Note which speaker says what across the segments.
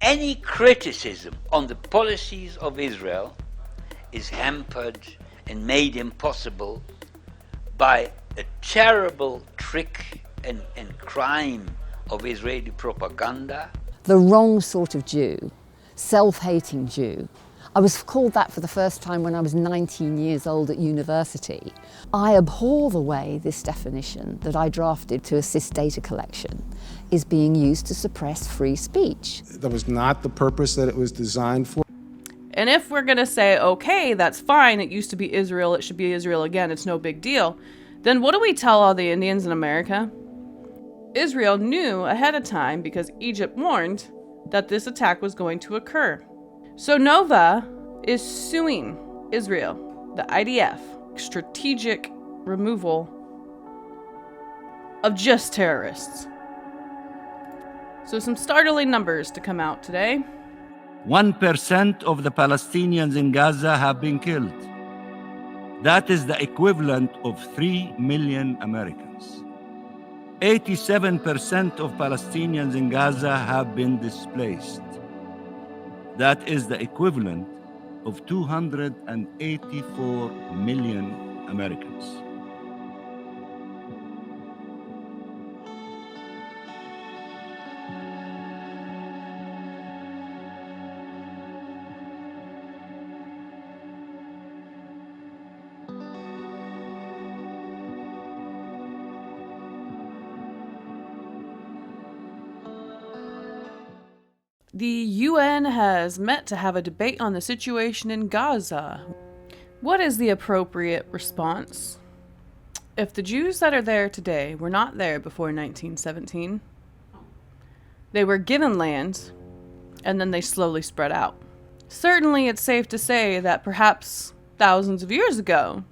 Speaker 1: any criticism on the policies of Israel is hampered and made impossible by a terrible trick and crime of Israeli propaganda.
Speaker 2: The wrong sort of Jew, self-hating Jew. I was called that for the first time when I was 19 years old at university. I abhor the way this definition that I drafted to assist data collection is being used to suppress free speech.
Speaker 3: That was not the purpose that it was designed for.
Speaker 4: And if we're going to say, okay, that's fine, it used to be Israel, it should be Israel again, it's no big deal, then what do we tell all the Indians in America? Israel knew ahead of time, because Egypt warned, that this attack was going to occur. So Nova is suing Israel, the IDF, strategic removal of just terrorists. So some startling numbers to come out today.
Speaker 5: 1% of the Palestinians in Gaza have been killed. That is the equivalent of 3 million Americans. 87% of Palestinians in Gaza have been displaced. That is the equivalent of 284 million Americans.
Speaker 4: The UN has met to have a debate on the situation in Gaza. What is the appropriate response? If the Jews that are there today were not there before 1917, they were given land, and then they slowly spread out. Certainly it's safe to say that perhaps thousands of years ago,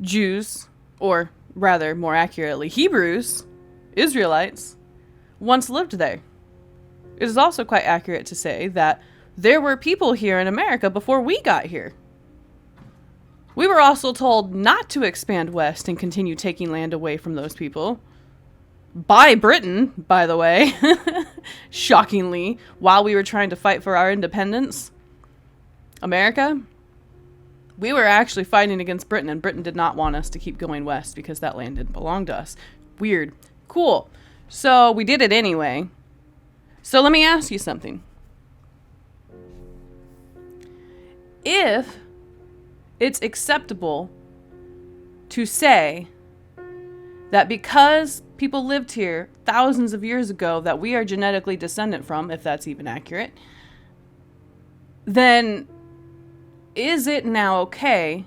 Speaker 4: Jews, or rather more accurately Hebrews, Israelites, once lived there. It is also quite accurate to say that there were people here in America before we got here. We were also told not to expand west and continue taking land away from those people. By Britain, by the way. Shockingly, while we were trying to fight for our independence. America, we were actually fighting against Britain, and Britain did not want us to keep going west because that land didn't belong to us. Weird. Cool. So we did it anyway. So let me ask you something. If it's acceptable to say that because people lived here thousands of years ago that we are genetically descendant from, if that's even accurate, then is it now okay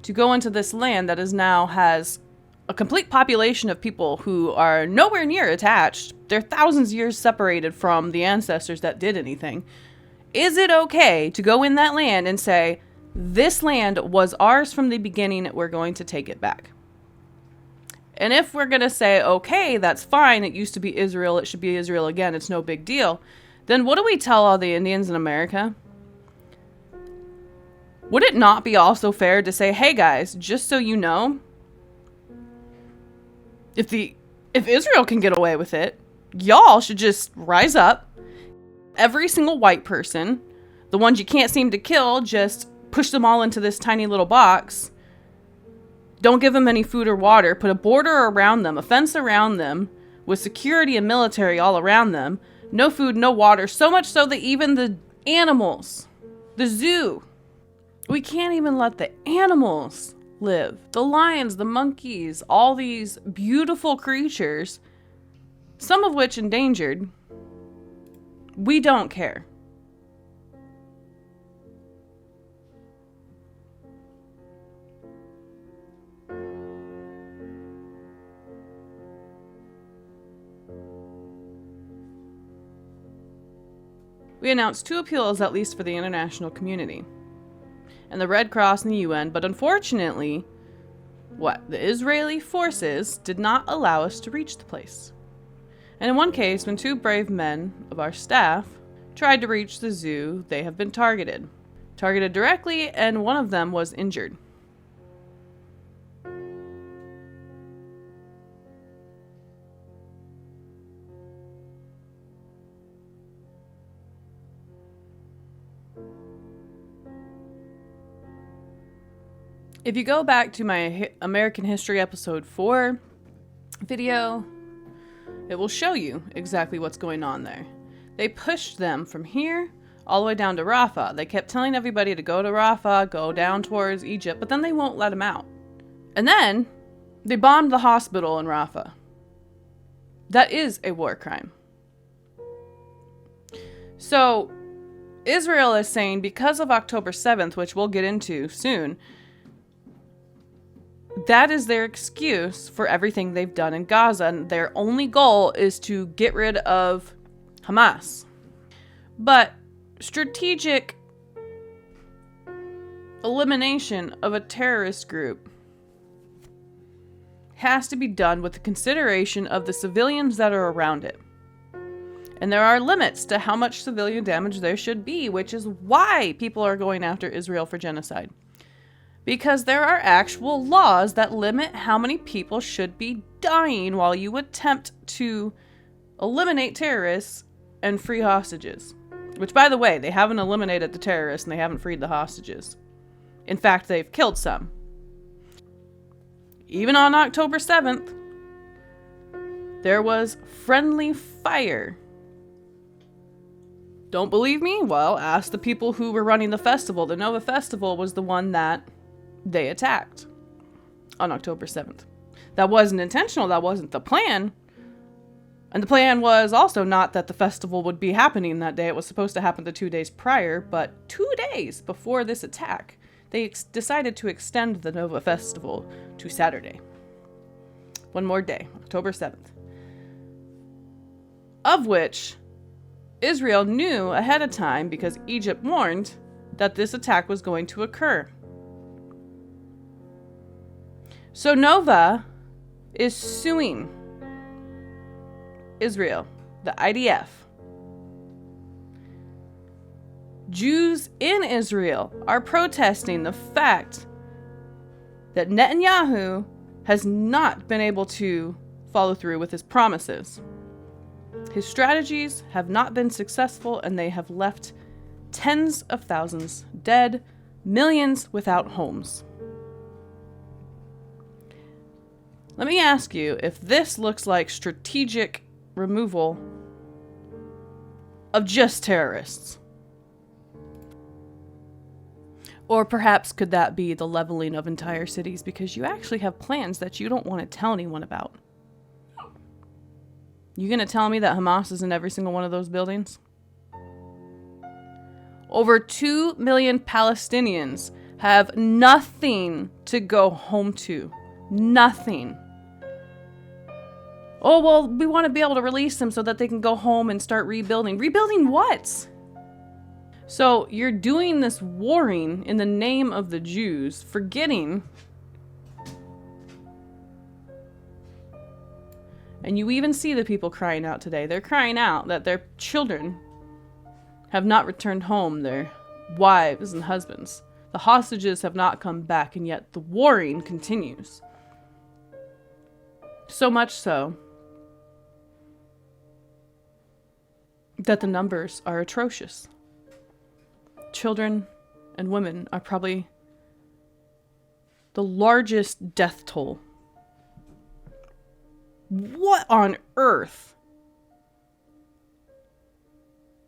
Speaker 4: to go into this land that is now has a complete population of people who are nowhere near attached? They're thousands of years separated from the ancestors that did anything. Is it okay to go in that land and say, this land was ours from the beginning, we're going to take it back? And if we're going to say, okay, that's fine, it used to be Israel, it should be Israel again, it's no big deal, then what do we tell all the Indians in America? Would it not be also fair to say, hey guys, just so you know, if Israel can get away with it, y'all should just rise up. Every single white person, the ones you can't seem to kill, just push them all into this tiny little box. Don't give them any food or water. Put a border around them, a fence around them, with security and military all around them. No food, no water. So much so that even the animals, the zoo, we can't even let the animals live. The lions, the monkeys, all these beautiful creatures, some of which endangered, we don't care. We announced 2 appeals, at least for the international community and the Red Cross and the UN, but unfortunately, the Israeli forces did not allow us to reach the place. And in one case, when 2 brave men of our staff tried to reach the zoo, they have been targeted directly, and one of them was injured. If you go back to my American History episode 4 video, it will show you exactly what's going on there. They pushed them from here all the way down to Rafah. They kept telling everybody to go to Rafah, go down towards Egypt, but then they won't let them out. And then they bombed the hospital in Rafah. That is a war crime. So Israel is saying because of October 7th, which we'll get into soon, that is their excuse for everything they've done in Gaza, and their only goal is to get rid of Hamas. But strategic elimination of a terrorist group has to be done with the consideration of the civilians that are around it. And there are limits to how much civilian damage there should be, which is why people are going after Israel for genocide. Because there are actual laws that limit how many people should be dying while you attempt to eliminate terrorists and free hostages. Which, by the way, they haven't eliminated the terrorists and they haven't freed the hostages. In fact, they've killed some. Even on October 7th, there was friendly fire. Don't believe me? Well, ask the people who were running the festival. The Nova Festival was the one that they attacked on October 7th. That wasn't intentional. That wasn't the plan. And the plan was also not that the festival would be happening that day. It was supposed to happen the 2 days prior, but 2 days before this attack, they decided to extend the Nova Festival to Saturday. One more day, October 7th. Of which Israel knew ahead of time because Egypt warned that this attack was going to occur. So Nova is suing Israel, the IDF. Jews in Israel are protesting the fact that Netanyahu has not been able to follow through with his promises. His strategies have not been successful, and they have left tens of thousands dead, millions without homes. Let me ask you if this looks like strategic removal of just terrorists. Or perhaps could that be the leveling of entire cities because you actually have plans that you don't want to tell anyone about? You gonna tell me that Hamas is in every single one of those buildings? Over 2 million Palestinians have nothing to go home to. Nothing. Oh, well, we want to be able to release them so that they can go home and start rebuilding. Rebuilding what? So you're doing this warring in the name of the Jews, forgetting. And you even see the people crying out today. They're crying out that their children have not returned home, their wives and husbands. The hostages have not come back, and yet the warring continues. So much so that the numbers are atrocious. Children and women are probably the largest death toll. What on earth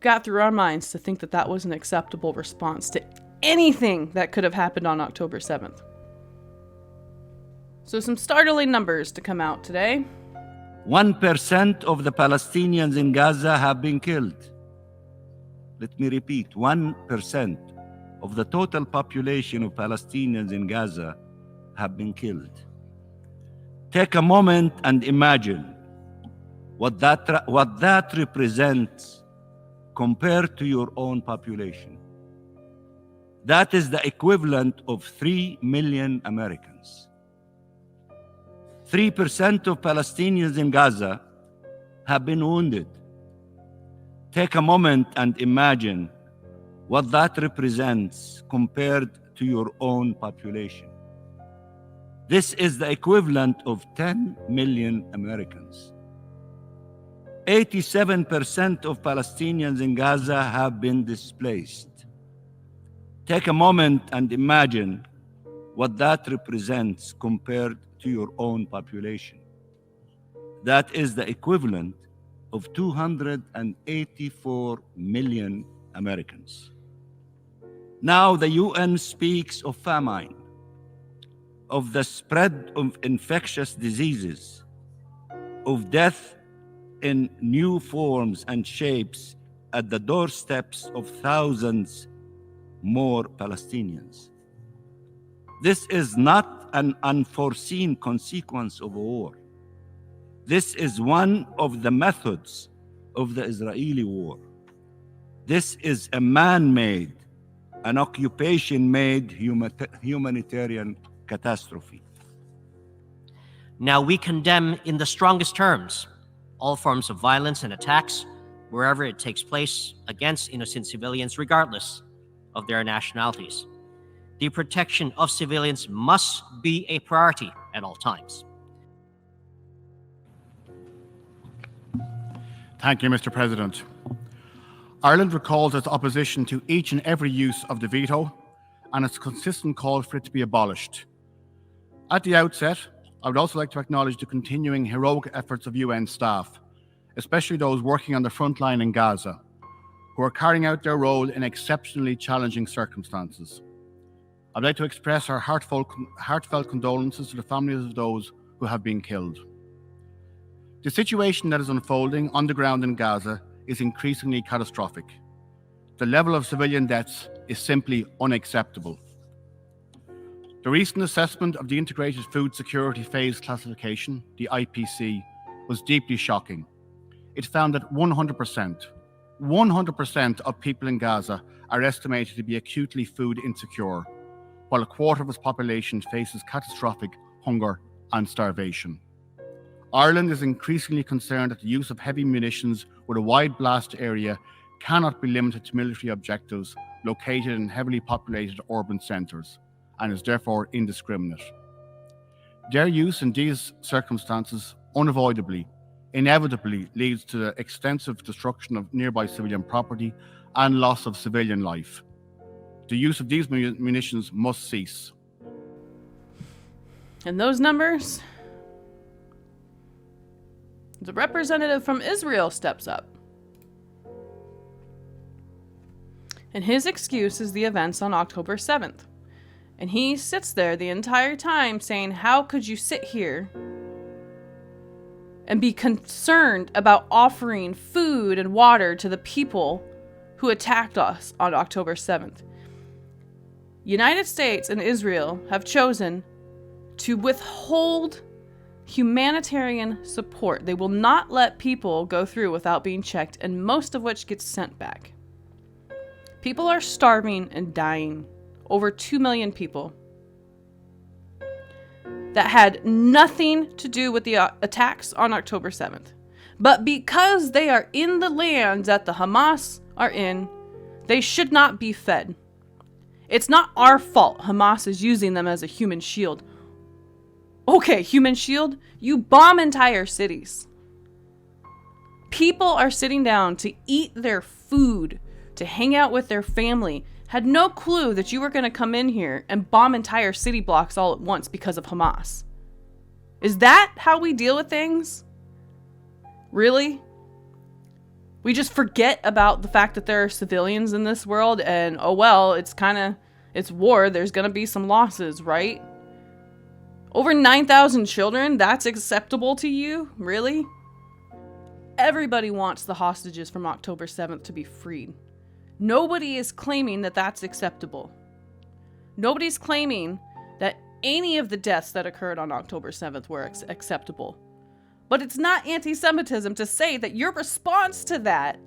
Speaker 4: got through our minds to think that that was an acceptable response to anything that could have happened on October 7th? So some startling numbers to come out today.
Speaker 5: 1% of the Palestinians in Gaza have been killed. Let me repeat, 1% of the total population of Palestinians in Gaza have been killed. Take a moment and imagine what that represents compared to your own population. That is the equivalent of 3 million Americans. 3% of Palestinians in Gaza have been wounded. Take a moment and imagine what that represents compared to your own population. This is the equivalent of 10 million Americans. 87% of Palestinians in Gaza have been displaced. Take a moment and imagine what that represents compared to your own population. That is the equivalent of 284 million Americans. Now the UN speaks of famine, of the spread of infectious diseases, of death in new forms and shapes at the doorsteps of thousands more Palestinians. This is not an unforeseen consequence of a war. This is one of the methods of the Israeli war. This is a man-made, an occupation-made humanitarian catastrophe.
Speaker 6: Now we condemn in the strongest terms all forms of violence and attacks wherever it takes place against innocent civilians, regardless of their nationalities. The protection of civilians must be a priority at all times.
Speaker 7: Thank you, Mr. President. Ireland recalls its opposition to each and every use of the veto and its consistent call for it to be abolished. At the outset, I would also like to acknowledge the continuing heroic efforts of UN staff, especially those working on the front line in Gaza, who are carrying out their role in exceptionally challenging circumstances. I'd like to express our heartfelt condolences to the families of those who have been killed. The situation that is unfolding on the ground in Gaza is increasingly catastrophic. The level of civilian deaths is simply unacceptable. The recent assessment of the Integrated Food Security Phase Classification, the IPC, was deeply shocking. It found that 100% of people in Gaza are estimated to be acutely food insecure, while a quarter of its population faces catastrophic hunger and starvation. Ireland is increasingly concerned that the use of heavy munitions with a wide blast area cannot be limited to military objectives located in heavily populated urban centres, and is therefore indiscriminate. Their use in these circumstances inevitably leads to the extensive destruction of nearby civilian property and loss of civilian life. The use of these munitions must cease.
Speaker 4: And those numbers? The representative from Israel steps up. And his excuse is the events on October 7th. And he sits there the entire time saying, how could you sit here and be concerned about offering food and water to the people who attacked us on October 7th? United States and Israel have chosen to withhold humanitarian support. They will not let people go through without being checked, and most of which gets sent back. People are starving and dying. Over 2 million people. That had nothing to do with the attacks on October 7th. But because they are in the lands that the Hamas are in, they should not be fed. It's not our fault Hamas is using them as a human shield. Okay, human shield, you bomb entire cities. People are sitting down to eat their food, to hang out with their family, had no clue that you were going to come in here and bomb entire city blocks all at once because of Hamas. Is that how we deal with things? Really? We just forget about the fact that there are civilians in this world and, oh well, it's war, there's going to be some losses, right? Over 9,000 children, that's acceptable to you? Really? Everybody wants the hostages from October 7th to be freed. Nobody is claiming that that's acceptable. Nobody's claiming that any of the deaths that occurred on October 7th were acceptable. But it's not anti-Semitism to say that your response to that,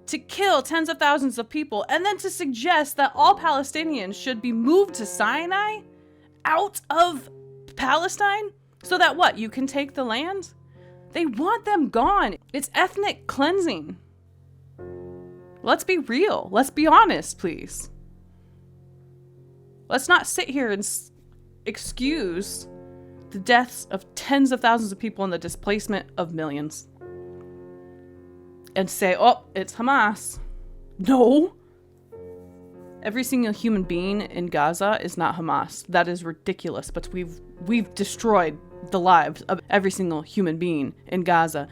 Speaker 4: to kill tens of thousands of people, and then to suggest that all Palestinians should be moved to Sinai, out of Palestine, so that what, you can take the land? They want them gone. It's ethnic cleansing. Let's be real. Let's be honest, please. Let's not sit here and excuse the deaths of tens of thousands of people and the displacement of millions. And say, oh, it's Hamas. No. Every single human being in Gaza is not Hamas. That is ridiculous, but we've destroyed the lives of every single human being in Gaza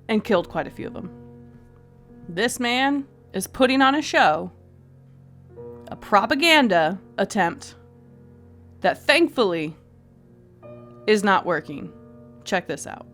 Speaker 4: and killed quite a few of them. This man is putting on a show, a propaganda attempt that thankfully is not working. Check this out.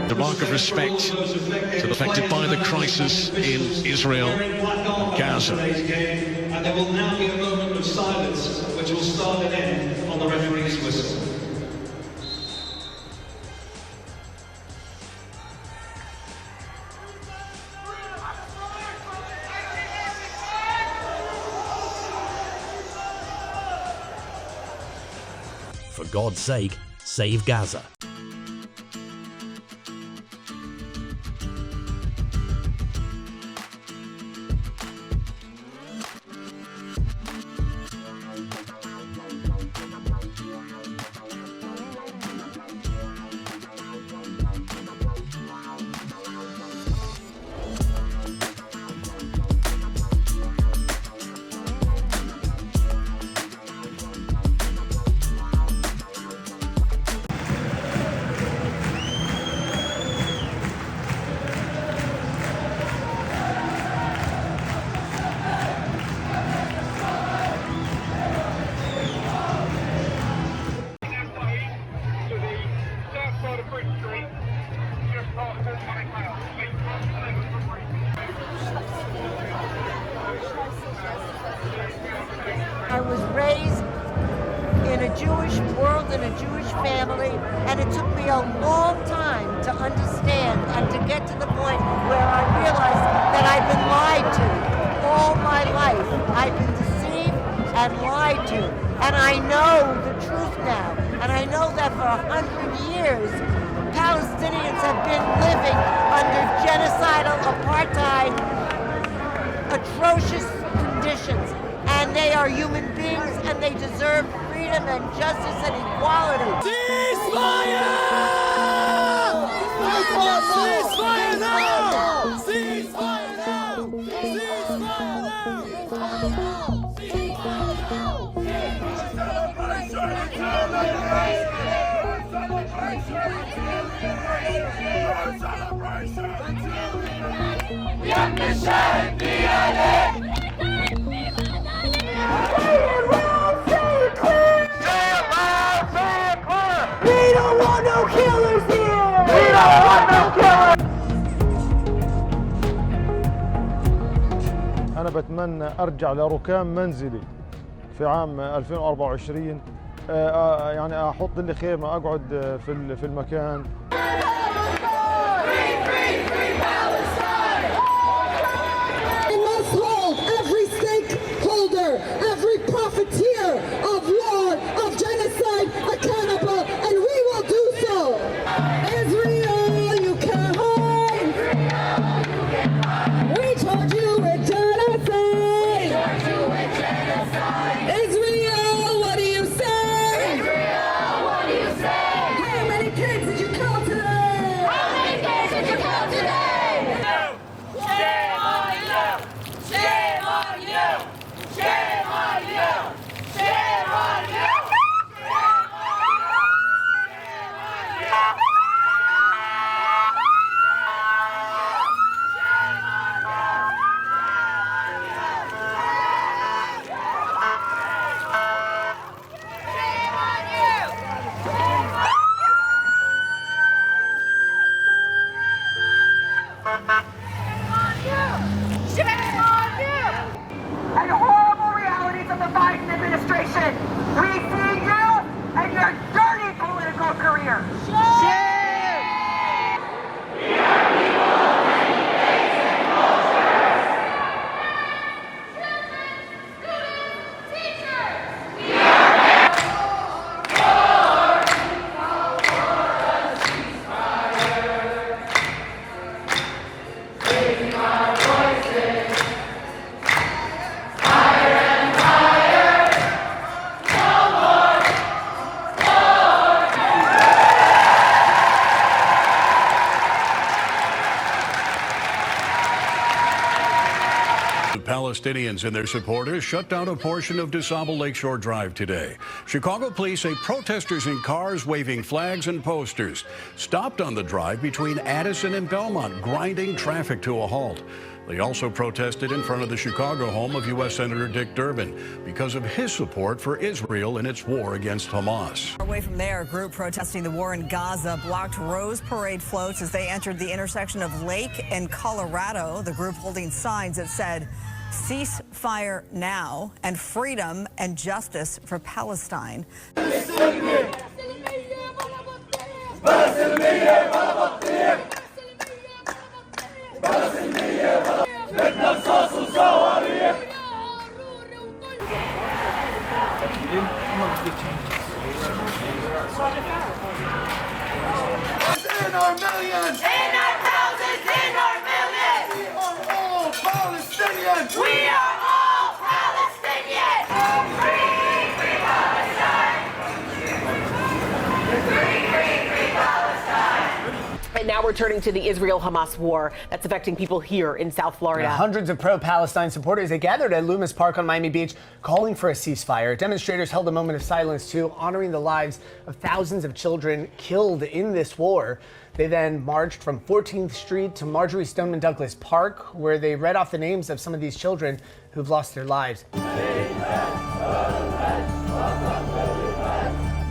Speaker 8: A mark of respect to the affected by the crisis in Israel and Gaza.
Speaker 9: And there will now be a moment of silence, which will start and end on the referee's whistle.
Speaker 10: For God's sake, save Gaza.
Speaker 11: I was raised in a Jewish world, in a Jewish family, and it took me a long time to understand and to get to the point where I realized that I've been lied to all my life. I've been deceived and lied to, and I know the truth now. And I know that for 100 years, Palestinians have been living under genocidal apartheid, atrocious conditions. And they are human beings, and they deserve freedom and justice and equality.
Speaker 12: Ceasefire! Ceasefire now! Ceasefire now!
Speaker 11: We don't want no killers here! We don't want no killers!
Speaker 13: أنا بتمنى أرجع لركام منزلي في عام 2024 يعني أحط لي خيمة أقعد في المكان.
Speaker 12: We must hold every stakeholder, every profiteer of war, of genocide accountable, and we will do so. Israel, you can't hide. We told you we're genocide. Israel, what do you say? How many kids did you kill today? Shame on you! Shame on you! Shame on you! Shame on you!
Speaker 14: Palestinians and their supporters shut down a portion of DeSable Lakeshore Drive today. Chicago police say protesters in cars waving flags and posters stopped on the drive between Addison and Belmont, grinding traffic to a halt. They also protested in front of the Chicago home of U.S. Senator Dick Durbin because of his support for Israel in its war against Hamas.
Speaker 15: Away from there, a group protesting the war in Gaza blocked Rose Parade floats as they entered the intersection of Lake and Colorado. The group holding signs that said, "Ceasefire now" and "Freedom and Justice for Palestine."
Speaker 12: In our millions! In our thousands! In our millions! We are all Palestinians! We are all Palestinians! Free, free Palestine! Free, free, free Palestine!
Speaker 16: And now we're turning to the Israel-Hamas war that's affecting people here in South Florida.
Speaker 17: Hundreds of pro-Palestine supporters, they gathered at Loomis Park on Miami Beach calling for a ceasefire. Demonstrators held a moment of silence, too, honoring the lives of thousands of children killed in this war. They then marched from 14th Street to Marjorie Stoneman Douglas Park, where they read off the names of some of these children who've lost their lives.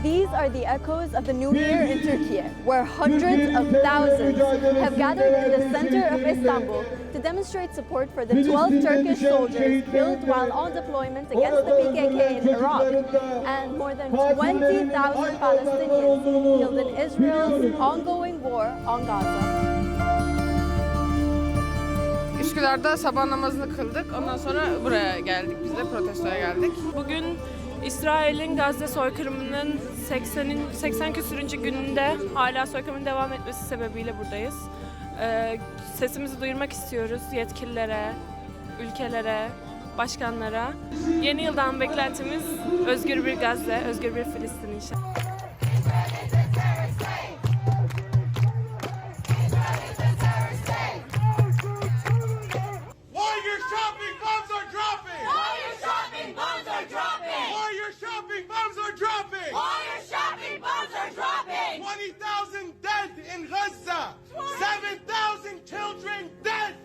Speaker 18: These are the echoes of the New Year in Turkey, where hundreds of thousands have gathered in the center of Istanbul to demonstrate support for the 12 Turkish soldiers killed while on deployment against the PKK in Iraq, and more than 20,000 Palestinians killed in Israel's ongoing war on Gaza.
Speaker 4: Üsküdar'da sabah namazını kıldık. Ondan sonra buraya geldik, biz de protestoya geldik. Bugün İsrail'in Gazze soykırımının 80 küsürüncü gününde hala soykırımın devam etmesi sebebiyle buradayız. Sesimizi duyurmak istiyoruz yetkililere, ülkelere, başkanlara. Yeni yıldan beklentimiz özgür bir Gazze, özgür bir Filistin inşallah.
Speaker 12: Dropping! All your shopping bombs are dropping! 20,000 dead in Gaza! 7,000 children dead!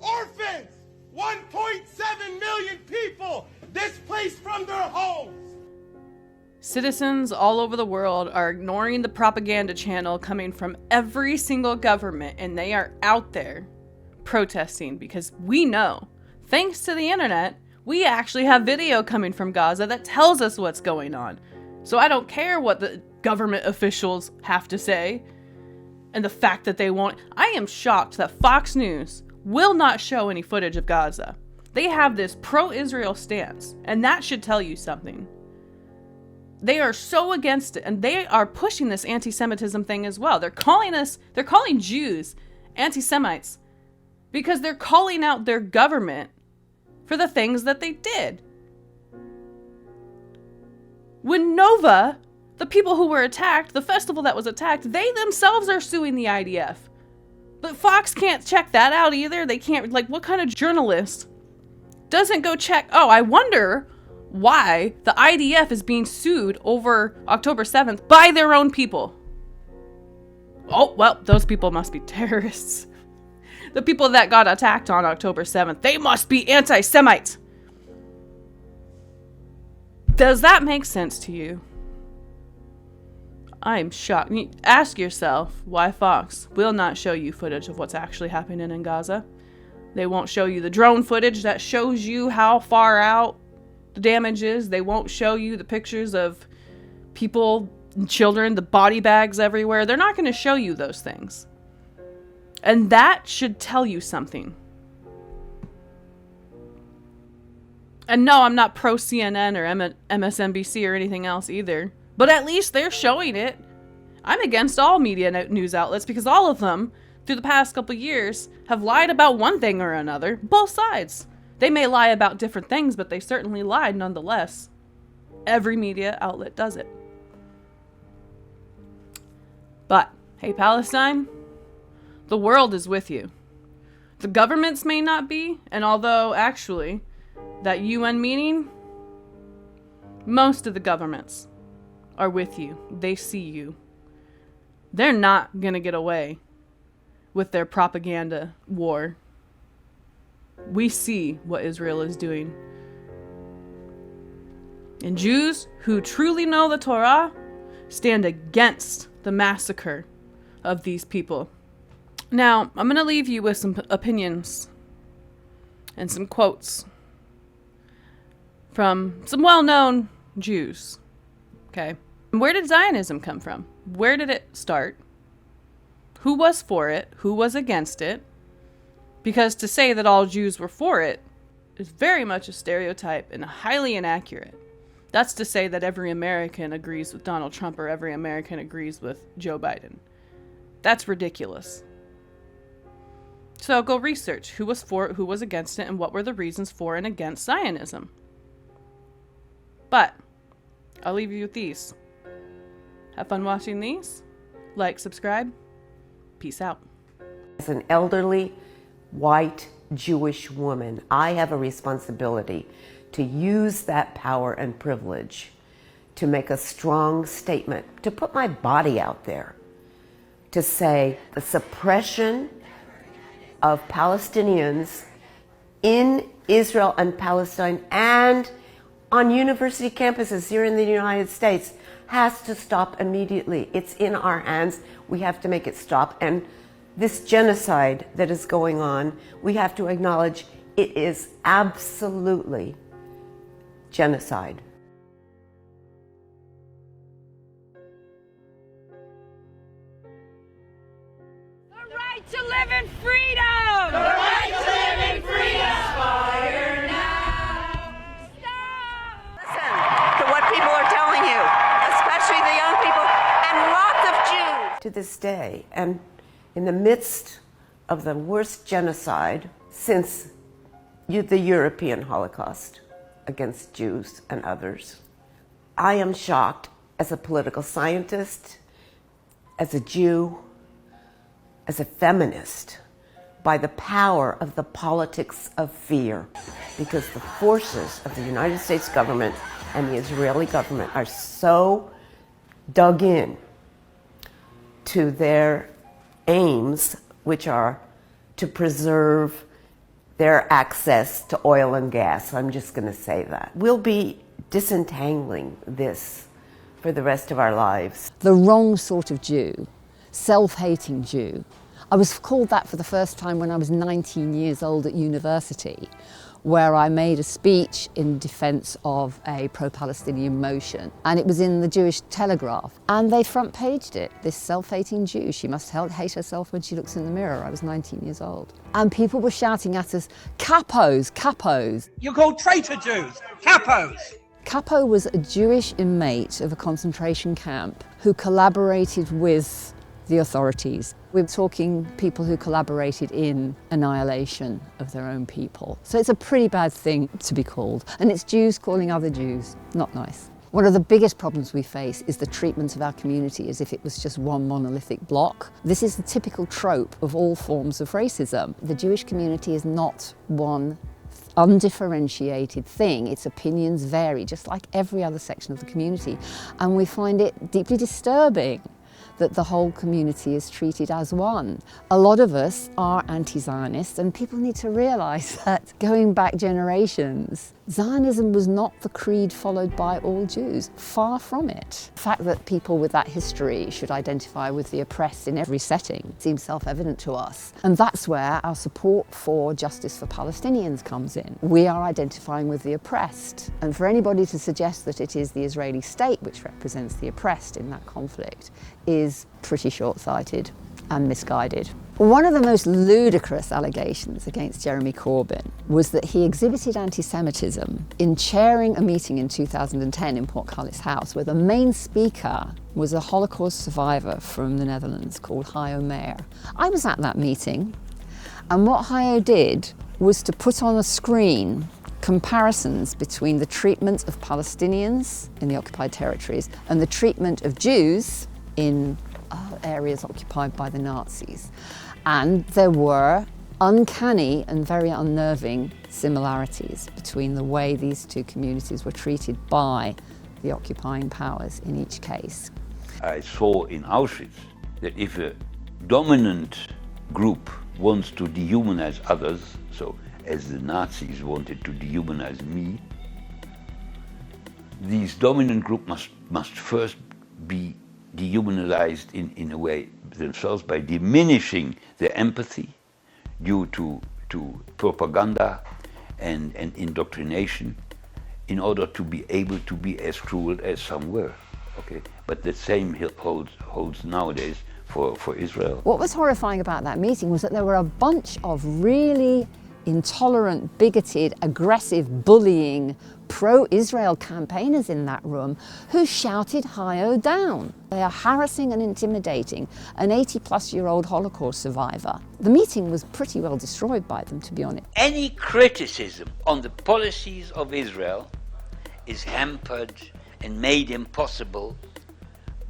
Speaker 12: Orphans! 1.7 million people displaced from their homes!
Speaker 4: Citizens all over the world are ignoring the propaganda channel coming from every single government, and they are out there protesting because we know, thanks to the internet, we actually have video coming from Gaza that tells us what's going on. So I don't care what the government officials have to say and the fact that they won't. I am shocked that Fox News will not show any footage of Gaza. They have this pro-Israel stance, and that should tell you something. They are so against it, and they are pushing this anti-Semitism thing as well. They're calling Jews anti-Semites because they're calling out their government for the things that they did. When Nova, the people who were attacked, the festival that was attacked, they themselves are suing the IDF. But Fox can't check that out either. They can't, like, what kind of journalist doesn't go check, oh, I wonder why the IDF is being sued over October 7th by their own people. Oh, well, those people must be terrorists. The people that got attacked on October 7th, they must be anti-Semites. Does that make sense to you? I'm shocked. Ask yourself why Fox will not show you footage of what's actually happening in Gaza. They won't show you the drone footage that shows you how far out the damage is. They won't show you the pictures of people and children, the body bags everywhere. They're not going to show you those things. And that should tell you something. And no, I'm not pro CNN or MSNBC or anything else either. But at least they're showing it. I'm against all media news outlets because all of them, through the past couple years, have lied about one thing or another. Both sides. They may lie about different things, but they certainly lied nonetheless. Every media outlet does it. But, hey Palestine, the world is with you. The governments may not be, and although actually, that UN meeting, most of the governments are with you. They see you. They're not going to get away with their propaganda war. We see what Israel is doing. And Jews who truly know the Torah stand against the massacre of these people. Now, I'm going to leave you with some opinions and some quotes from some well-known Jews. Okay. Where did Zionism come from? Where did it start? Who was for it? Who was against it? Because to say that all Jews were for it is very much a stereotype and highly inaccurate. That's to say that every American agrees with Donald Trump or every American agrees with Joe Biden. That's ridiculous. So go research who was for it, who was against it, and what were the reasons for and against Zionism. But I'll leave you with these. Have fun watching these. Like, subscribe. Peace out.
Speaker 19: As an elderly, white, Jewish woman, I have a responsibility to use that power and privilege to make a strong statement, to put my body out there, to say the suppression of Palestinians in Israel and Palestine and on university campuses here in the United States has to stop immediately. It's in our hands. We have to make it stop. And this genocide that is going on, we have to acknowledge it is absolutely genocide.
Speaker 20: The right to live in freedom! The right to live in freedom! Fire now! Stop!
Speaker 19: Listen to what people are telling you, especially the young people and lots of Jews. To this day, and in the midst of the worst genocide since the European Holocaust against Jews and others, I am shocked as a political scientist, as a Jew, as a feminist, by the power of the politics of fear, because the forces of the United States government and the Israeli government are so dug in to their aims, which are to preserve their access to oil and gas. I'm just going to say that. We'll be disentangling this for the rest of our lives.
Speaker 2: The wrong sort of Jew, self-hating Jew. I was called that for the first time when I was 19 years old at university, where I made a speech in defense of a pro-Palestinian motion. And it was in the Jewish Telegraph. And they front-paged it. This self-hating Jew, she must hate herself when she looks in the mirror. I was 19 years old. And people were shouting at us, capos, capos.
Speaker 21: You're called traitor Jews, capos.
Speaker 2: Capo was a Jewish inmate of a concentration camp who collaborated with the authorities. We're talking people who collaborated in annihilation of their own people. So it's a pretty bad thing to be called. And it's Jews calling other Jews. Not nice. One of the biggest problems we face is the treatment of our community as if it was just one monolithic block. This is the typical trope of all forms of racism. The Jewish community is not one undifferentiated thing. Its opinions vary, just like every other section of the community. And we find it deeply disturbing that the whole community is treated as one. A lot of us are anti-Zionist, and people need to realise that going back generations, Zionism was not the creed followed by all Jews, far from it. The fact that people with that history should identify with the oppressed in every setting seems self-evident to us. And that's where our support for justice for Palestinians comes in. We are identifying with the oppressed. And for anybody to suggest that it is the Israeli state which represents the oppressed in that conflict is pretty short-sighted and misguided. One of the most ludicrous allegations against Jeremy Corbyn was that he exhibited anti-Semitism in chairing a meeting in 2010 in Portcullis House, where the main speaker was a Holocaust survivor from the Netherlands called Hayo Meir. I was at that meeting, and what Hayo did was to put on a screen comparisons between the treatment of Palestinians in the occupied territories and the treatment of Jews in areas occupied by the Nazis. And there were uncanny and very unnerving similarities between the way these two communities were treated by the occupying powers in each case.
Speaker 1: I saw in Auschwitz that if a dominant group wants to dehumanize others, so as the Nazis wanted to dehumanize me, these dominant group must first be dehumanized in a way themselves by diminishing their empathy due to propaganda and indoctrination in order to be able to be as cruel as some were. Okay, but the same holds nowadays for Israel.
Speaker 2: What was horrifying about that meeting was that there were a bunch of really intolerant, bigoted, aggressive, bullying, pro-Israel campaigners in that room who shouted "Hi-O down." They are harassing and intimidating an 80-plus-year-old Holocaust survivor. The meeting was pretty well destroyed by them, to be honest.
Speaker 1: Any criticism on the policies of Israel is hampered and made impossible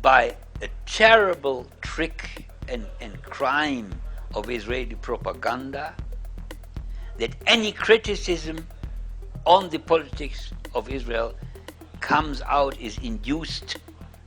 Speaker 1: by a terrible trick and crime of Israeli propaganda, that any criticism on the politics of Israel comes out is induced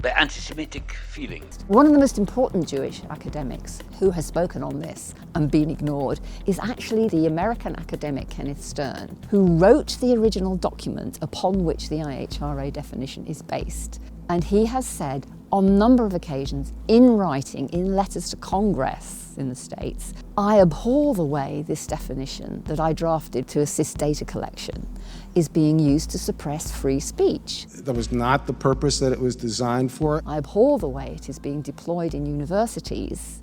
Speaker 1: by anti-Semitic feelings.
Speaker 2: One of the most important Jewish academics who has spoken on this and been ignored is actually the American academic Kenneth Stern, who wrote the original document upon which the IHRA definition is based. And he has said on a number of occasions, in writing, in letters to Congress in the States, I abhor the way this definition that I drafted to assist data collection is being used to suppress free speech.
Speaker 3: That was not the purpose that it was designed for.
Speaker 2: I abhor the way it is being deployed in universities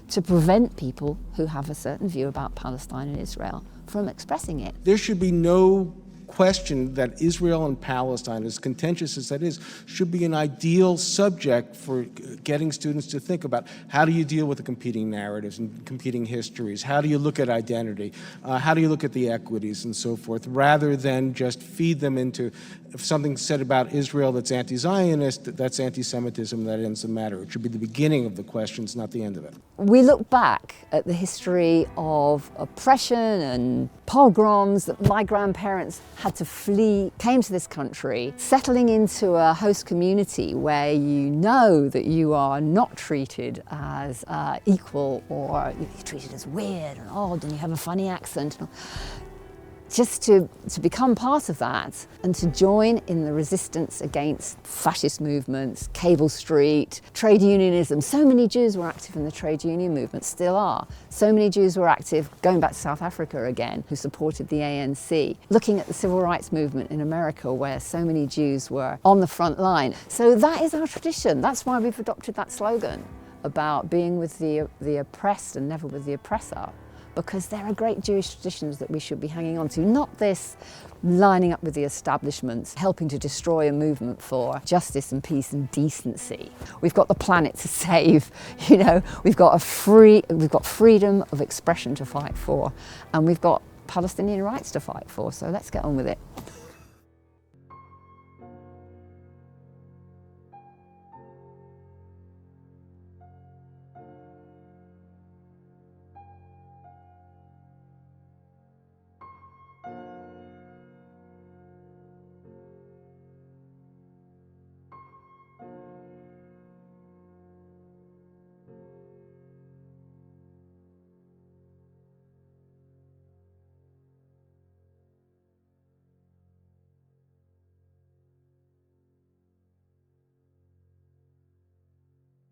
Speaker 2: to prevent people who have a certain view about Palestine and Israel from expressing it.
Speaker 3: There should be no question that Israel and Palestine, as contentious as that is, should be an ideal subject for getting students to think about how do you deal with the competing narratives and competing histories, how do you look at identity, how do you look at the equities and so forth, rather than just feed them into, if something said about Israel that's anti-Zionist, that's anti-Semitism, that ends the matter. It should be the beginning of the questions, not the end of it.
Speaker 2: We look back at the history of oppression and pogroms that my grandparents had to flee, came to this country, settling into a host community where you know that you are not treated as equal, or you're treated as weird and odd and you have a funny accent. Just to become part of that and to join in the resistance against fascist movements, Cable Street, trade unionism. So many Jews were active in the trade union movement, still are. So many Jews were active, going back to South Africa again, who supported the ANC. Looking at the civil rights movement in America, where so many Jews were on the front line. So that is our tradition. That's why we've adopted that slogan about being with the oppressed and never with the oppressor. Because there are great Jewish traditions that we should be hanging on to, not this lining up with the establishment, helping to destroy a movement for justice and peace and decency. We've got the planet to save, you know, we've got freedom of expression to fight for, and we've got Palestinian rights to fight for, so let's get on with it.